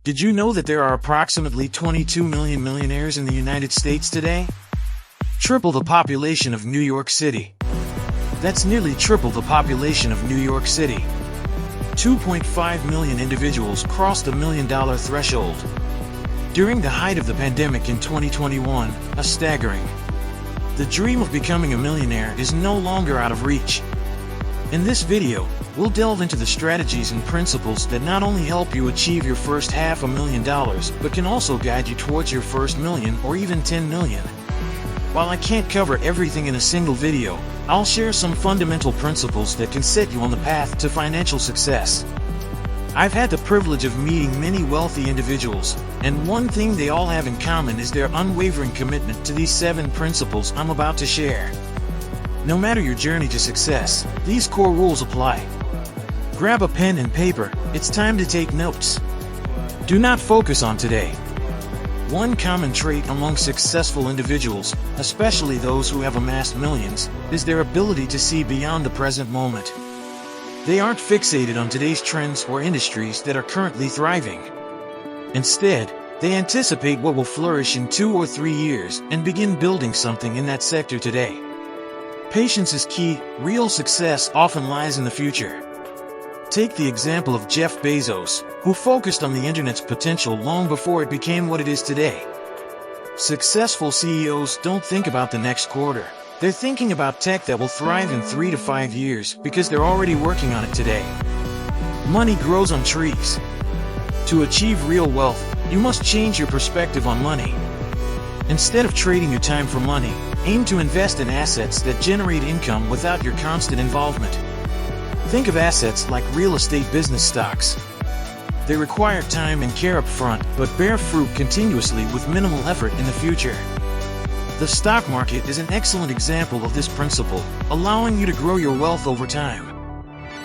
Did you know that there are approximately 22 million millionaires in the United States today? Triple the population of New York City. That's nearly triple the population of New York City. 2.5 million individuals crossed the $1 million threshold. During the height of the pandemic in 2021, a staggering. The dream of becoming a millionaire is no longer out of reach. In this video, we'll delve into the strategies and principles that not only help you achieve your first $500,000, but can also guide you towards your first million or even 10 million. While I can't cover everything in a single video, I'll share some fundamental principles that can set you on the path to financial success. I've had the privilege of meeting many wealthy individuals, and one thing they all have in common is their unwavering commitment to these 7 principles I'm about to share. No matter your journey to success, these core rules apply. Grab a pen and paper, it's time to take notes. Do not focus on today. One common trait among successful individuals, especially those who have amassed millions, is their ability to see beyond the present moment. They aren't fixated on today's trends or industries that are currently thriving. Instead, they anticipate what will flourish in 2 or 3 years and begin building something in that sector today. Patience is key. Real success often lies in the future. Take the example of Jeff Bezos, who focused on the internet's potential long before it became what it is today. Successful CEOs don't think about the next quarter. They're thinking about tech that will thrive in 3 to 5 years because they're already working on it today. Money grows on trees. To achieve real wealth, you must change your perspective on money. Instead of trading your time for money, aim to invest in assets that generate income without your constant involvement. Think of assets like real estate business stocks. They require time and care up front, but bear fruit continuously with minimal effort in the future. The stock market is an excellent example of this principle, allowing you to grow your wealth over time.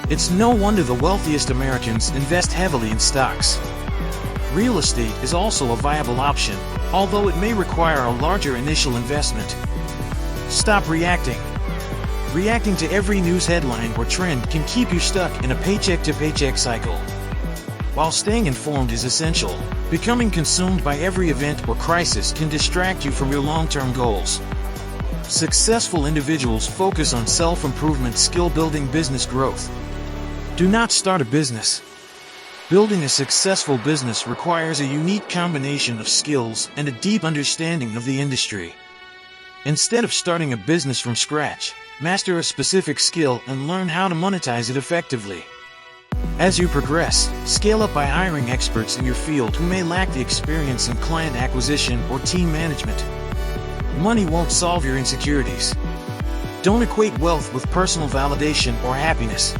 It's no wonder the wealthiest Americans invest heavily in stocks. Real estate is also a viable option, although it may require a larger initial investment. Stop reacting. Reacting to every news headline or trend can keep you stuck in a paycheck-to-paycheck cycle. While staying informed is essential, becoming consumed by every event or crisis can distract you from your long-term goals. Successful individuals focus on self-improvement, skill-building, business growth. Do not start a business. Building a successful business requires a unique combination of skills and a deep understanding of the industry. Instead of starting a business from scratch, master a specific skill and learn how to monetize it effectively. As you progress, scale up by hiring experts in your field who may lack the experience in client acquisition or team management. Money won't solve your insecurities. Don't equate wealth with personal validation or happiness.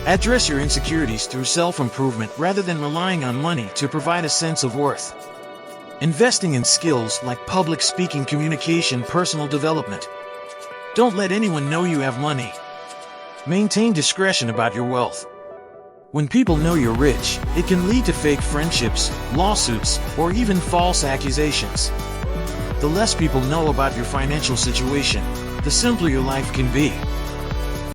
Address your insecurities through self-improvement rather than relying on money to provide a sense of worth. Investing in skills like public speaking, communication, personal development. Don't let anyone know you have money. Maintain discretion about your wealth. When people know you're rich, it can lead to fake friendships, lawsuits, or even false accusations. The less people know about your financial situation, the simpler your life can be.